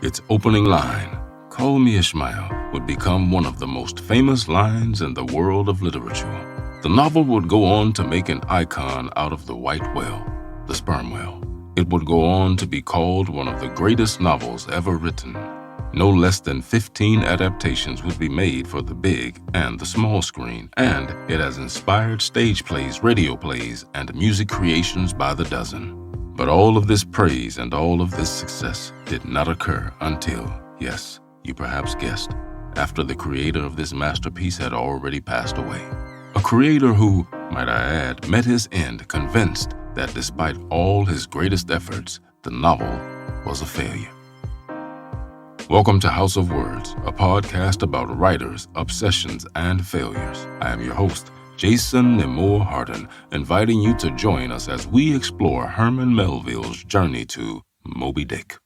Its opening line, "Call me Ishmael," would become one of the most famous lines in the world of literature. The novel would go on to make an icon out of the white whale, the sperm whale. It would go on to be called one of the greatest novels ever written. No less than 15 adaptations would be made for the big and the small screen, and it has inspired stage plays, radio plays, and music creations by the dozen. But all of this praise and all of this success did not occur until, yes, you perhaps guessed, after the creator of this masterpiece had already passed away. A creator who, might I add, met his end convinced that despite all his greatest efforts, the novel was a failure. Welcome to House of Words, a podcast about writers, obsessions, and failures. I am your host, Jason Nemore Harden, inviting you to join us as we explore Herman Melville's journey to Moby Dick.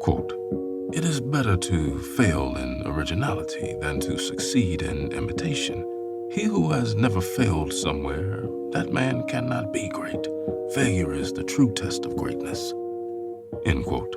Quote, "It is better to fail in originality than to succeed in imitation. He who has never failed somewhere, that man cannot be great. Failure is the true test of greatness." End quote.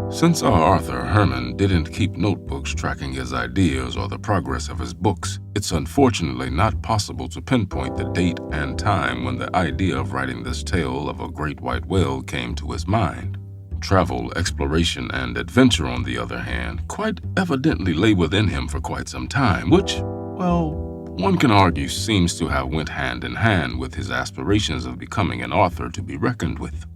Since our author, Herman, didn't keep notebooks tracking his ideas or the progress of his books, it's unfortunately not possible to pinpoint the date and time when the idea of writing this tale of a great white whale came to his mind. Travel, exploration, and adventure, on the other hand, quite evidently lay within him for quite some time, which, well, one can argue seems to have went hand in hand with his aspirations of becoming an author to be reckoned with.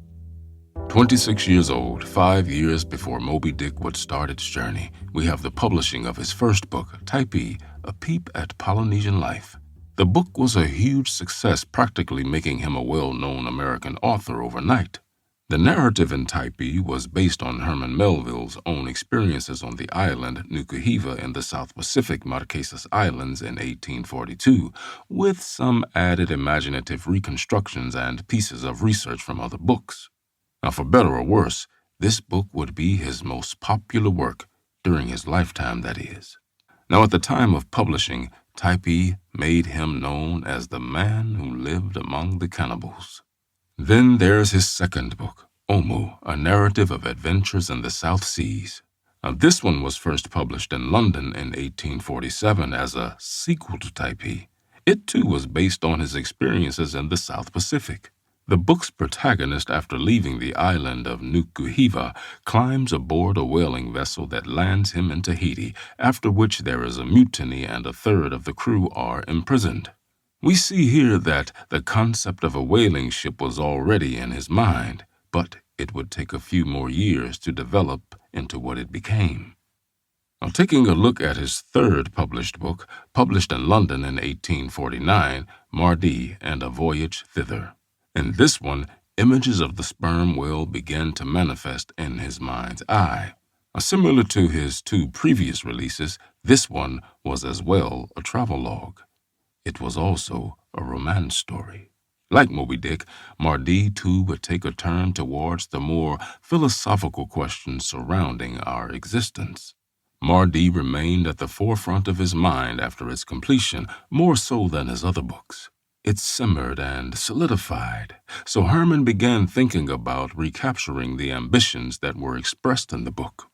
26 years old, 5 years before Moby Dick would start its journey, we have the publishing of his first book, Type E, A Peep at Polynesian Life. The book was a huge success, practically making him a well-known American author overnight. The narrative in Type E was based on Herman Melville's own experiences on the island Nukuhiva in the South Pacific Marquesas Islands in 1842, with some added imaginative reconstructions and pieces of research from other books. Now, for better or worse, this book would be his most popular work during his lifetime, that is. Now, at the time of publishing, Type E made him known as the man who lived among the cannibals. Then there's his second book, Omu, a narrative of adventures in the South Seas. Now, this one was first published in London in 1847 as a sequel to Type E. It, too, was based on his experiences in the South Pacific. The book's protagonist, after leaving the island of Nukuhiva, climbs aboard a whaling vessel that lands him in Tahiti, after which there is a mutiny and a third of the crew are imprisoned. We see here that the concept of a whaling ship was already in his mind, but it would take a few more years to develop into what it became. Now, taking a look at his third published book, published in London in 1849, Mardi and a Voyage Thither. In this one, images of the sperm whale began to manifest in his mind's eye. Similar to his two previous releases, this one was as well a travelogue. It was also a romance story. Like Moby Dick, Mardi too would take a turn towards the more philosophical questions surrounding our existence. Mardi remained at the forefront of his mind after its completion, more so than his other books. It simmered and solidified, so Herman began thinking about recapturing the ambitions that were expressed in the book.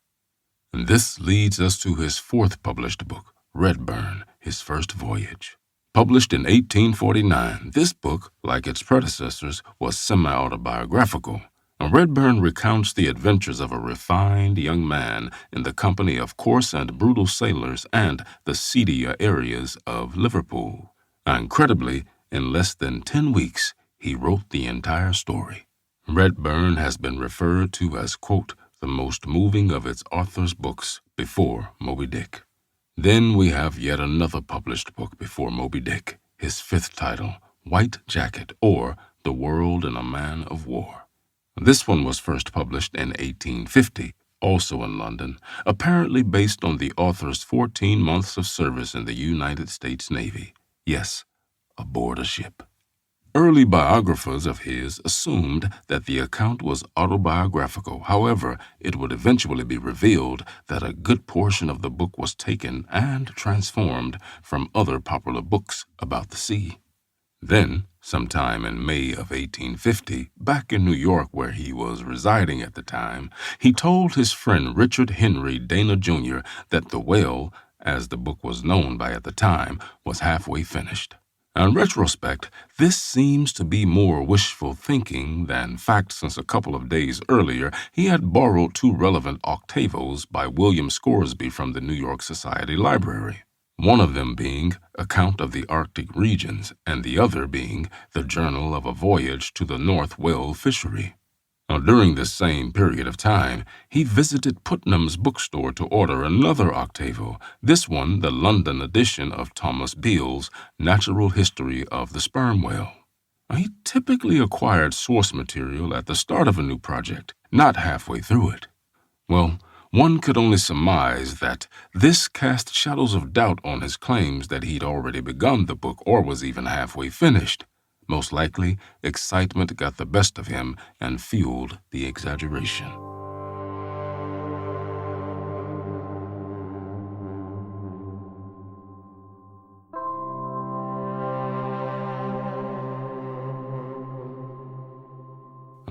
And this leads us to his fourth published book, Redburn, His First Voyage. Published in 1849, this book, like its predecessors, was semi-autobiographical. Redburn recounts the adventures of a refined young man in the company of coarse and brutal sailors and the seedier areas of Liverpool. Incredibly, in less than 10 weeks, he wrote the entire story. Redburn has been referred to as, quote, the most moving of its author's books before Moby Dick. Then we have yet another published book before Moby Dick, his fifth title, White Jacket, or The World in a Man of War. This one was first published in 1850, also in London, apparently based on the author's 14 months of service in the United States Navy. Yes, aboard a ship. Early biographers of his assumed that the account was autobiographical. However, it would eventually be revealed that a good portion of the book was taken and transformed from other popular books about the sea. Then, sometime in May of 1850, back in New York where he was residing at the time, he told his friend Richard Henry Dana Jr. that The Whale, as the book was known by at the time, was halfway finished. In retrospect, this seems to be more wishful thinking than fact, since a couple of days earlier he had borrowed two relevant octavos by William Scoresby from the New York Society Library, one of them being Account of the Arctic Regions and the other being The Journal of a Voyage to the North Whale Fishery. Now, during this same period of time, he visited Putnam's bookstore to order another octavo, this one the London edition of Thomas Beale's Natural History of the Sperm Whale. Now, he typically acquired source material at the start of a new project, not halfway through it. Well, one could only surmise that this cast shadows of doubt on his claims that he'd already begun the book or was even halfway finished. Most likely, excitement got the best of him and fueled the exaggeration.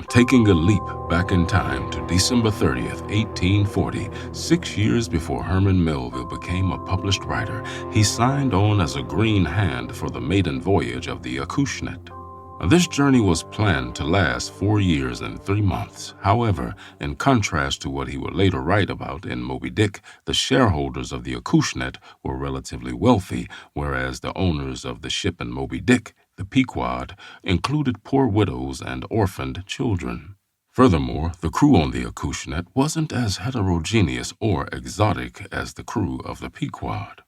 Taking a leap back in time to December 30th, 1840, 6 years before Herman Melville became a published writer, he signed on as a green hand for the maiden voyage of the Acushnet. This journey was planned to last 4 years and 3 months. However, in contrast to what he would later write about in Moby Dick, the shareholders of the Acushnet were relatively wealthy, whereas the owners of the ship in Moby Dick, the Pequod, included poor widows and orphaned children. Furthermore, the crew on the Acushnet wasn't as heterogeneous or exotic as the crew of the Pequod.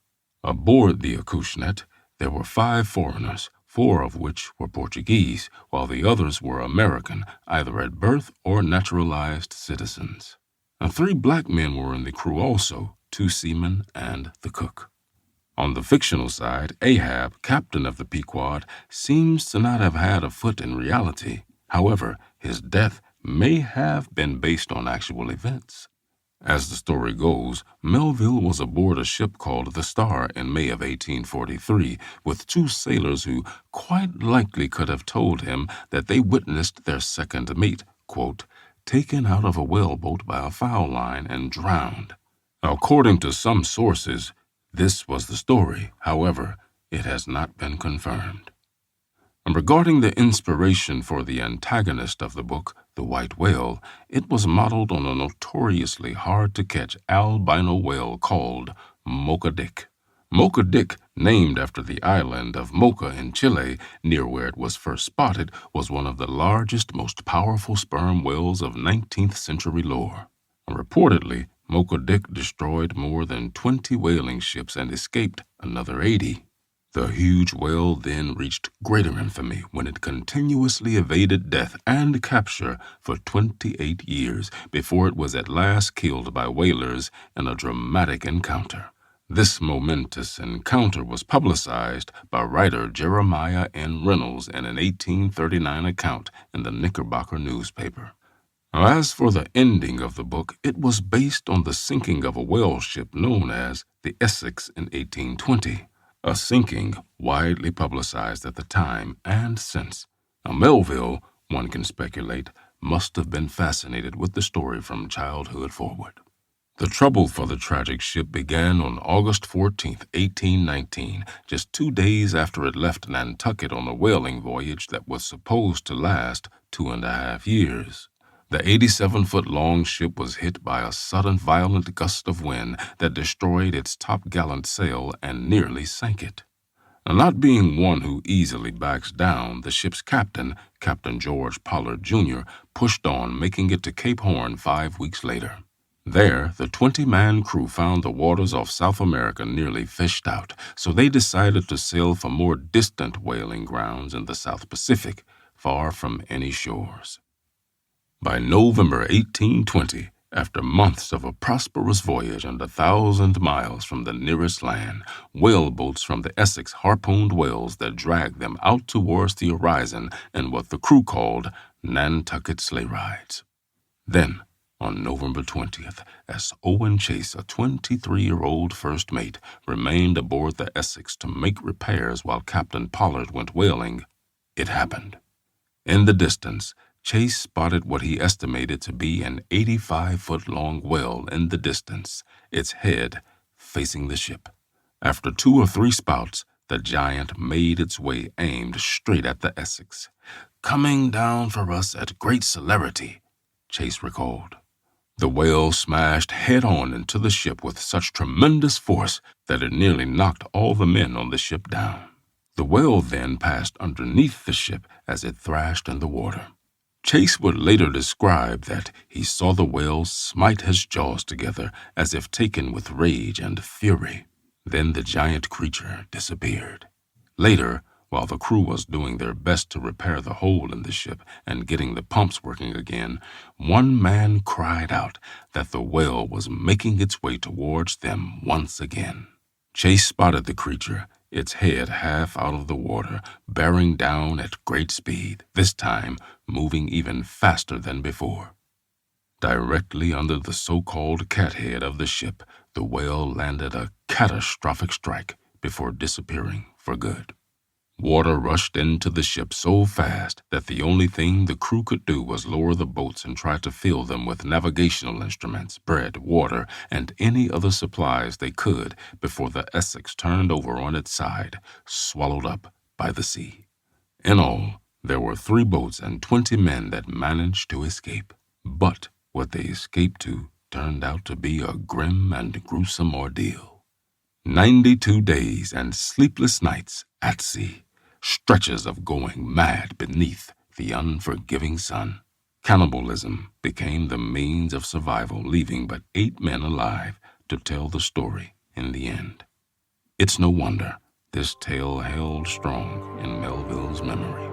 Aboard the Acushnet, there were 5 foreigners, 4 of which were Portuguese, while the others were American, either at birth or naturalized citizens. Now, 3 black men were in the crew also, 2 seamen and the cook. On the fictional side, Ahab, captain of the Pequod, seems to not have had a foot in reality. However, his death may have been based on actual events. As the story goes, Melville was aboard a ship called the Star in May of 1843 with 2 sailors who quite likely could have told him that they witnessed their second mate, quote, taken out of a whaleboat by a foul line and drowned. Now, according to some sources, this was the story. However, it has not been confirmed. And regarding the inspiration for the antagonist of the book, the white whale, it was modeled on a notoriously hard-to-catch albino whale called Mocha Dick. Mocha Dick, named after the island of Mocha in Chile, near where it was first spotted, was one of the largest, most powerful sperm whales of 19th century lore. And reportedly, Mocha Dick destroyed more than 20 whaling ships and escaped another 80. The huge whale then reached greater infamy when it continuously evaded death and capture for 28 years before it was at last killed by whalers in a dramatic encounter. This momentous encounter was publicized by writer Jeremiah N. Reynolds in an 1839 account in the Knickerbocker newspaper. As for the ending of the book, it was based on the sinking of a whale ship known as the Essex in 1820. A sinking widely publicized at the time and since. Now, Melville, one can speculate, must have been fascinated with the story from childhood forward. The trouble for the tragic ship began on August 14, 1819, just 2 days after it left Nantucket on a whaling voyage that was supposed to last 2.5 years. The 87-foot-long ship was hit by a sudden violent gust of wind that destroyed its top-gallant sail and nearly sank it. Now, not being one who easily backs down, the ship's captain, Captain George Pollard, Jr., pushed on, making it to Cape Horn 5 weeks later. There, the 20-man crew found the waters off South America nearly fished out, so they decided to sail for more distant whaling grounds in the South Pacific, far from any shores. By November 1820, After months of a prosperous voyage and 1,000 miles from the nearest land, whaleboats from the Essex harpooned whales that dragged them out towards the horizon in what the crew called Nantucket sleigh rides. Then, on November 20th, as Owen Chase, a 23-year-old first mate, remained aboard the Essex to make repairs while Captain Pollard went whaling, it happened. In the distance, Chase spotted what he estimated to be an 85-foot-long whale in the distance, its head facing the ship. After 2 or 3 spouts, the giant made its way aimed straight at the Essex. "Coming down for us at great celerity," Chase recalled. The whale smashed head-on into the ship with such tremendous force that it nearly knocked all the men on the ship down. The whale then passed underneath the ship as it thrashed in the water. Chase would later describe that he saw the whale smite his jaws together as if taken with rage and fury. Then the giant creature disappeared. Later, while the crew was doing their best to repair the hole in the ship and getting the pumps working again, one man cried out that the whale was making its way towards them once again. Chase spotted the creature, its head half out of the water, bearing down at great speed, this time moving even faster than before. Directly under the so-called cathead of the ship, the whale landed a catastrophic strike before disappearing for good. Water rushed into the ship so fast that the only thing the crew could do was lower the boats and try to fill them with navigational instruments, bread, water, and any other supplies they could before the Essex turned over on its side, swallowed up by the sea. In all, there were 3 boats and 20 men that managed to escape. But what they escaped to turned out to be a grim and gruesome ordeal. 92 days and sleepless nights at sea. Stretches of going mad beneath the unforgiving sun. Cannibalism became the means of survival, leaving but 8 men alive to tell the story in the end. It's no wonder this tale held strong in Melville's memory.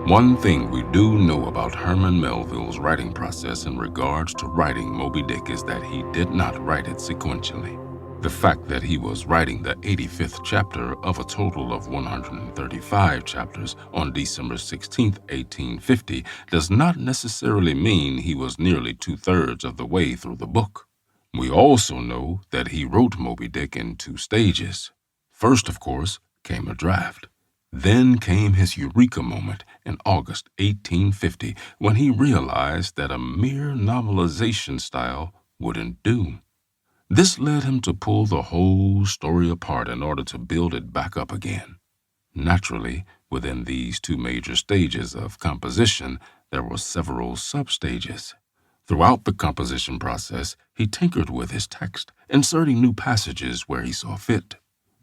One thing we do know about Herman Melville's writing process in regards to writing Moby Dick is that he did not write it sequentially. The fact that he was writing the 85th chapter of a total of 135 chapters on December 16, 1850, does not necessarily mean he was nearly 2/3 of the way through the book. We also know that he wrote Moby Dick in 2 stages. First, of course, came a draft. Then came his eureka moment in August 1850 when he realized that a mere novelization style wouldn't do. This led him to pull the whole story apart in order to build it back up again. Naturally, within these 2 major stages of composition, there were several sub-stages. Throughout the composition process, he tinkered with his text, inserting new passages where he saw fit.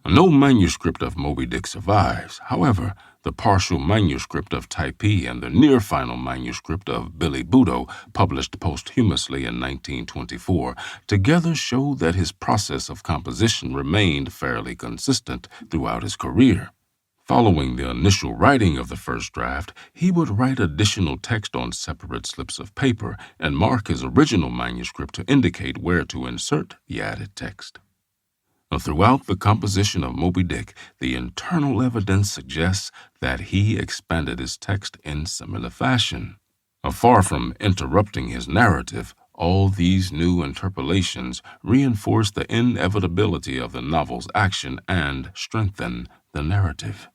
No manuscript of Moby Dick survives. However, the partial manuscript of Typee and the near-final manuscript of Billy Budo, published posthumously in 1924, together show that his process of composition remained fairly consistent throughout his career. Following the initial writing of the first draft, he would write additional text on separate slips of paper and mark his original manuscript to indicate where to insert the added text. Throughout the composition of Moby Dick, the internal evidence suggests that he expanded his text in similar fashion. Far from interrupting his narrative, all these new interpolations reinforce the inevitability of the novel's action and strengthen the narrative.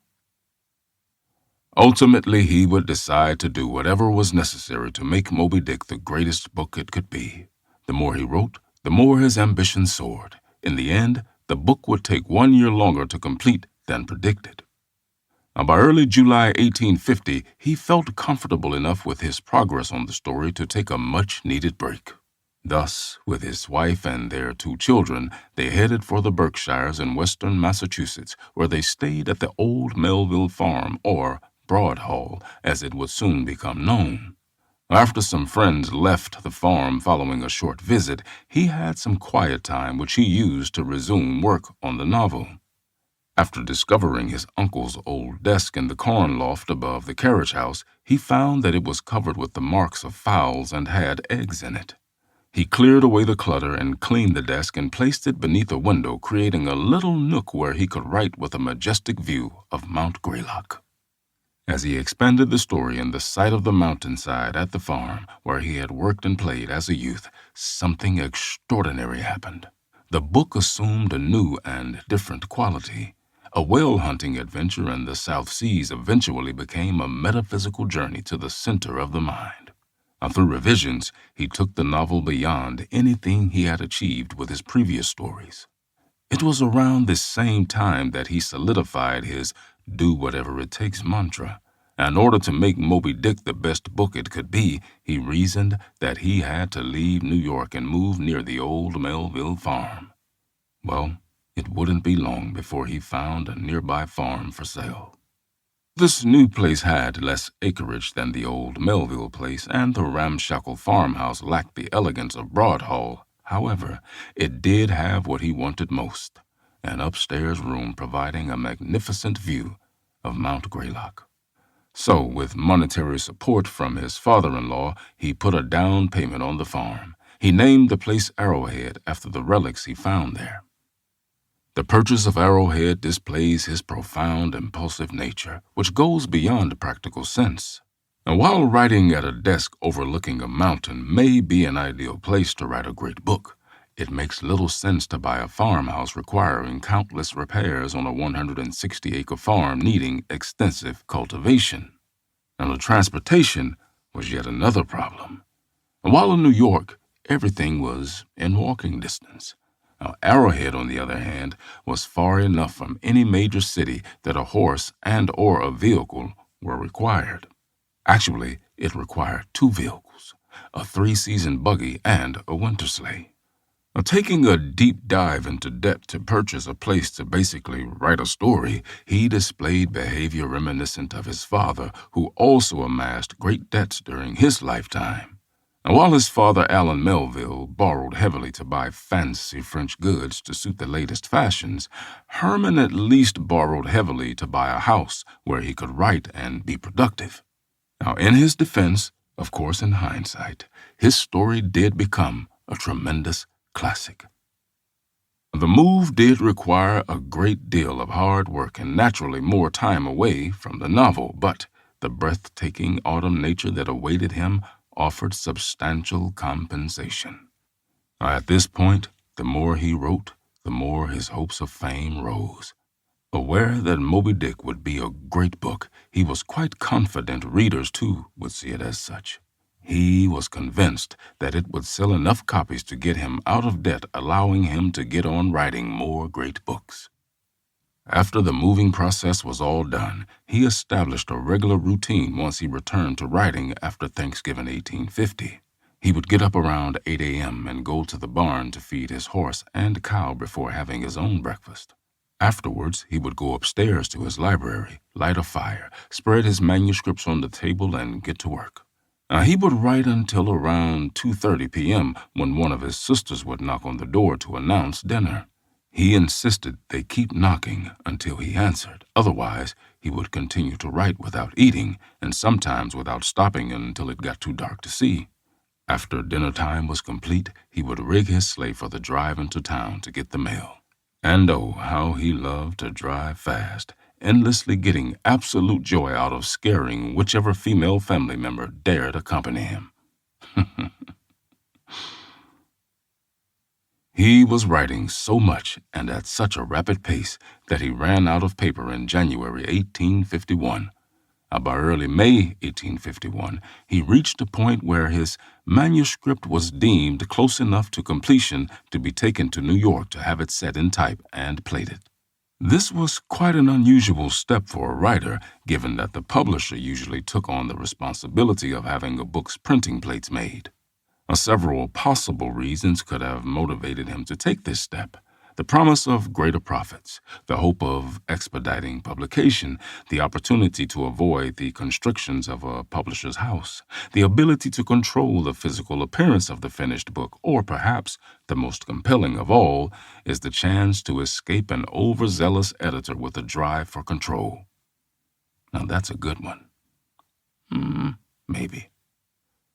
Ultimately, he would decide to do whatever was necessary to make Moby Dick the greatest book it could be. The more he wrote, the more his ambition soared. In the end, the book would take 1 year longer to complete than predicted. By early July 1850, he felt comfortable enough with his progress on the story to take a much-needed break. Thus, with his wife and their 2 children, they headed for the Berkshires in western Massachusetts, where they stayed at the old Melville farm, or Broad Hall, as it would soon become known. After some friends left the farm following a short visit, he had some quiet time which he used to resume work on the novel. After discovering his uncle's old desk in the corn loft above the carriage house, he found that it was covered with the marks of fowls and had eggs in it. He cleared away the clutter and cleaned the desk and placed it beneath a window, creating a little nook where he could write with a majestic view of Mount Greylock. As he expanded the story in the sight of the mountainside at the farm where he had worked and played as a youth, something extraordinary happened. The book assumed a new and different quality. A whale-hunting adventure in the South Seas eventually became a metaphysical journey to the center of the mind. Through revisions, he took the novel beyond anything he had achieved with his previous stories. It was around this same time that he solidified his do whatever it takes mantra. In order to make Moby Dick the best book it could be, he reasoned that he had to leave New York and move near the old Melville farm. Well, it wouldn't be long before he found a nearby farm for sale. This new place had less acreage than the old Melville place, and the ramshackle farmhouse lacked the elegance of Broadhall. However, it did have what he wanted most, an upstairs room providing a magnificent view of Mount Greylock. So, with monetary support from his father-in-law, he put a down payment on the farm. He named the place Arrowhead after the relics he found there. The purchase of Arrowhead displays his profound, impulsive nature, which goes beyond practical sense. Now, while writing at a desk overlooking a mountain may be an ideal place to write a great book, it makes little sense to buy a farmhouse requiring countless repairs on a 160-acre farm needing extensive cultivation. Now, the transportation was yet another problem. And while in New York, everything was in walking distance. Now, Arrowhead, on the other hand, was far enough from any major city that a horse and/or a vehicle were required. Actually, it required two vehicles, a three-season buggy and a winter sleigh. Now, taking a deep dive into debt to purchase a place to basically write a story, he displayed behavior reminiscent of his father, who also amassed great debts during his lifetime. And while his father, Alan Melville, borrowed heavily to buy fancy French goods to suit the latest fashions, Herman at least borrowed heavily to buy a house where he could write and be productive. Now, in his defense, of course in hindsight, his story did become a tremendous classic. The move did require a great deal of hard work and naturally more time away from the novel, but the breathtaking autumn nature that awaited him offered substantial compensation. At this point, the more he wrote, the more his hopes of fame rose. Aware that Moby Dick would be a great book, he was quite confident readers, too, would see it as such. He was convinced that it would sell enough copies to get him out of debt, allowing him to get on writing more great books. After the moving process was all done, he established a regular routine once he returned to writing after Thanksgiving 1850. He would get up around 8 a.m. and go to the barn to feed his horse and cow before having his own breakfast. Afterwards, he would go upstairs to his library, light a fire, spread his manuscripts on the table, and get to work. He would write until around 2:30 p.m. when one of his sisters would knock on the door to announce dinner. He insisted they keep knocking until he answered. Otherwise, he would continue to write without eating and sometimes without stopping until it got too dark to see. After dinner time was complete, he would rig his sleigh for the drive into town to get the mail. And oh, how he loved to drive fast, endlessly getting absolute joy out of scaring whichever female family member dared accompany him. He was writing so much and at such a rapid pace that he ran out of paper in January 1851. By early May 1851, he reached a point where his manuscript was deemed close enough to completion to be taken to New York to have it set in type and plated. This was quite an unusual step for a writer, given that the publisher usually took on the responsibility of having a book's printing plates made. Several possible reasons could have motivated him to take this step. The promise of greater profits, the hope of expediting publication, the opportunity to avoid the constrictions of a publisher's house, the ability to control the physical appearance of the finished book, or perhaps the most compelling of all is the chance to escape an overzealous editor with a drive for control. Now that's a good one. Maybe.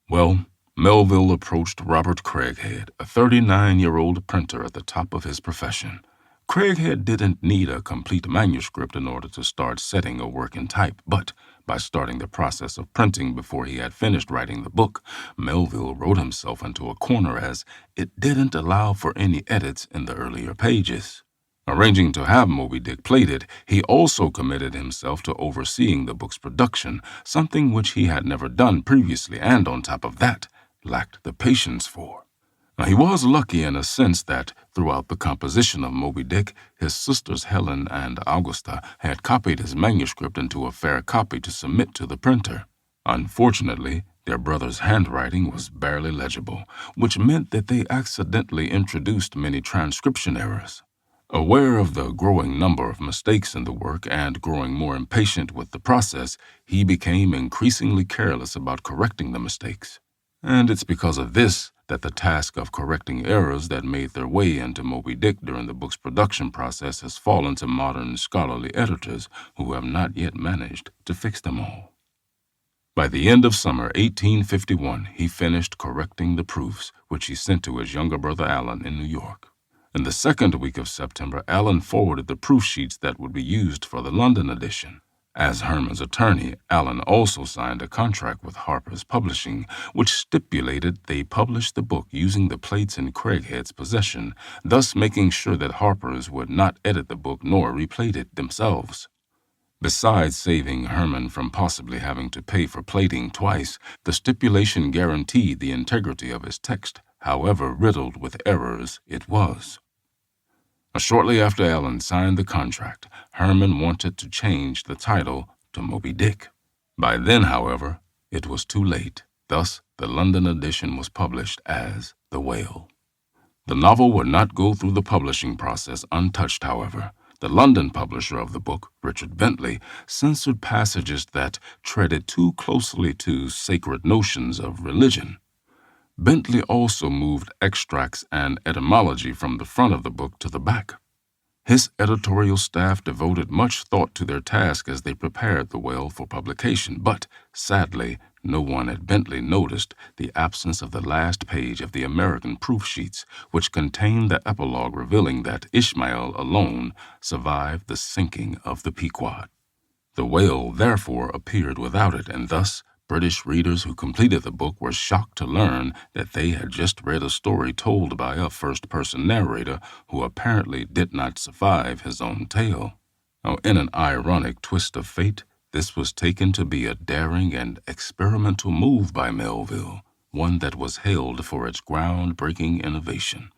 Well, Melville approached Robert Craighead, a 39-year-old printer at the top of his profession. Craighead didn't need a complete manuscript in order to start setting a working type, but by starting the process of printing before he had finished writing the book, Melville wrote himself into a corner as it didn't allow for any edits in the earlier pages. Arranging to have Moby Dick plated, he also committed himself to overseeing the book's production, something which he had never done previously and, on top of that, lacked the patience for. Now, he was lucky in a sense that, throughout the composition of Moby Dick, his sisters Helen and Augusta had copied his manuscript into a fair copy to submit to the printer. Unfortunately, their brother's handwriting was barely legible, which meant that they accidentally introduced many transcription errors. Aware of the growing number of mistakes in the work and growing more impatient with the process, he became increasingly careless about correcting the mistakes. And it's because of this that the task of correcting errors that made their way into Moby Dick during the book's production process has fallen to modern scholarly editors who have not yet managed to fix them all. By the end of summer 1851, he finished correcting the proofs, which he sent to his younger brother Alan in New York. In the second week of September, Alan forwarded the proof sheets that would be used for the London edition. As Herman's attorney, Alan also signed a contract with Harper's Publishing, which stipulated they publish the book using the plates in Craighead's possession, thus making sure that Harper's would not edit the book nor replate it themselves. Besides saving Herman from possibly having to pay for plating twice, the stipulation guaranteed the integrity of his text, however riddled with errors it was. Shortly after Alan signed the contract, Herman wanted to change the title to Moby Dick. By then, however, it was too late. Thus, the London edition was published as The Whale. The novel would not go through the publishing process untouched, however. The London publisher of the book, Richard Bentley, censored passages that treaded too closely to sacred notions of religion. Bentley also moved extracts and etymology from the front of the book to the back. His editorial staff devoted much thought to their task as they prepared The Whale for publication, but, sadly, no one at Bentley noticed the absence of the last page of the American proof sheets, which contained the epilogue revealing that Ishmael alone survived the sinking of the Pequod. The Whale therefore appeared without it, and thus British readers who completed the book were shocked to learn that they had just read a story told by a first-person narrator who apparently did not survive his own tale. Now, in an ironic twist of fate, this was taken to be a daring and experimental move by Melville, one that was hailed for its groundbreaking innovation.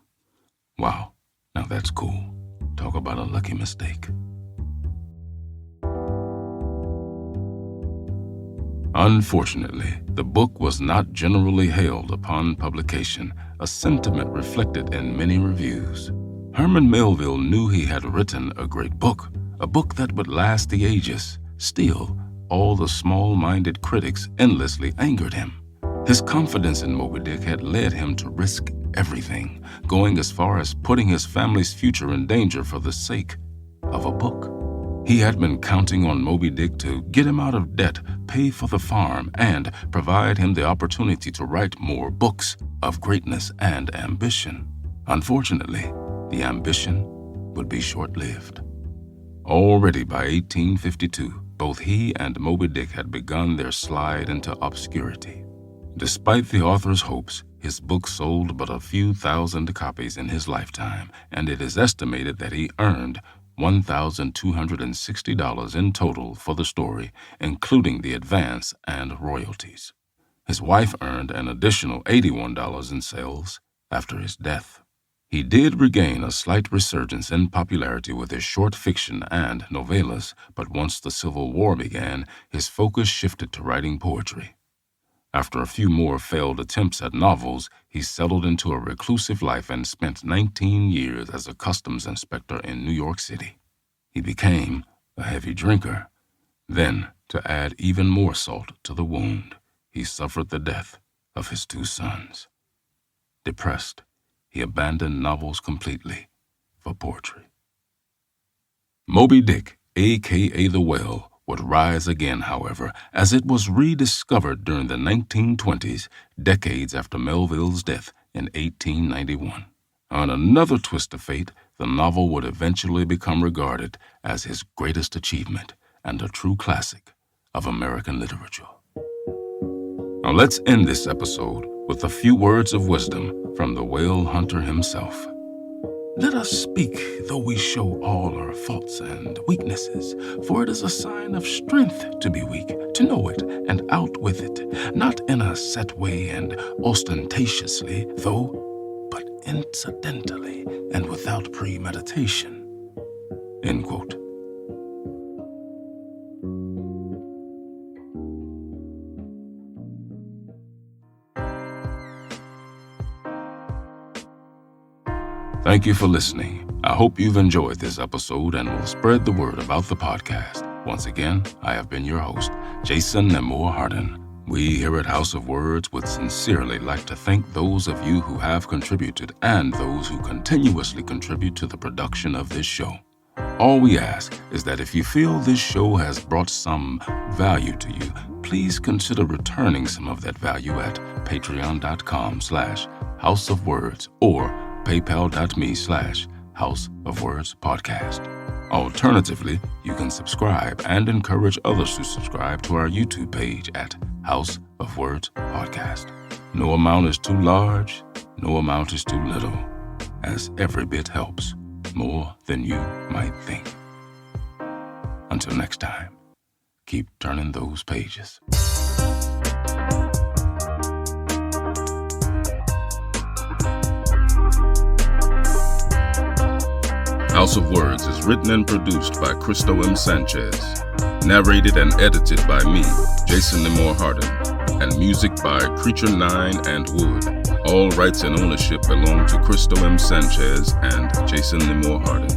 Wow, now that's cool. Talk about a lucky mistake. Unfortunately, the book was not generally hailed upon publication, a sentiment reflected in many reviews. Herman Melville knew he had written a great book, a book that would last the ages. Still, all the small-minded critics endlessly angered him. His confidence in Moby Dick had led him to risk everything, going as far as putting his family's future in danger for the sake of a book. He had been counting on Moby Dick to get him out of debt, pay for the farm, and provide him the opportunity to write more books of greatness and ambition. Unfortunately, the ambition would be short-lived. Already by 1852, both he and Moby Dick had begun their slide into obscurity. Despite the author's hopes, his book sold but a few thousand copies in his lifetime, and it is estimated that he earned $1,260 in total for the story, including the advance and royalties. His wife earned an additional $81 in sales after his death. He did regain a slight resurgence in popularity with his short fiction and novellas, but once the Civil War began, his focus shifted to writing poetry. After a few more failed attempts at novels, he settled into a reclusive life and spent 19 years as a customs inspector in New York City. He became a heavy drinker. Then, to add even more salt to the wound, he suffered the death of his 2 sons. Depressed, he abandoned novels completely for poetry. Moby Dick, a.k.a. the Whale, would rise again, however, as it was rediscovered during the 1920s, decades after Melville's death in 1891. On another twist of fate, the novel would eventually become regarded as his greatest achievement and a true classic of American literature. Now let's end this episode with a few words of wisdom from the whale hunter himself. Let us speak, though we show all our faults and weaknesses, for it is a sign of strength to be weak, to know it and out with it, not in a set way and ostentatiously, though, but incidentally and without premeditation. End quote. Thank you for listening. I hope you've enjoyed this episode and will spread the word about the podcast. Once again, I have been your host, Jason Nemore Hardin. We here at House of Words would sincerely like to thank those of you who have contributed and those who continuously contribute to the production of this show. All we ask is that if you feel this show has brought some value to you, please consider returning some of that value at patreon.com/houseofwords or paypal.me/houseofwordspodcast. Alternatively, you can subscribe and encourage others to subscribe to our YouTube page at House of Words Podcast. No amount is too large, no amount is too little, as every bit helps more than you might think. Until next time, keep turning those pages. House of Words is written and produced by Cristo M. Sanchez, narrated and edited by me, Jason Nemore Hardin, and music by Creature 9 and Wood. All rights and ownership belong to Cristo M. Sanchez and Jason Nemore Hardin.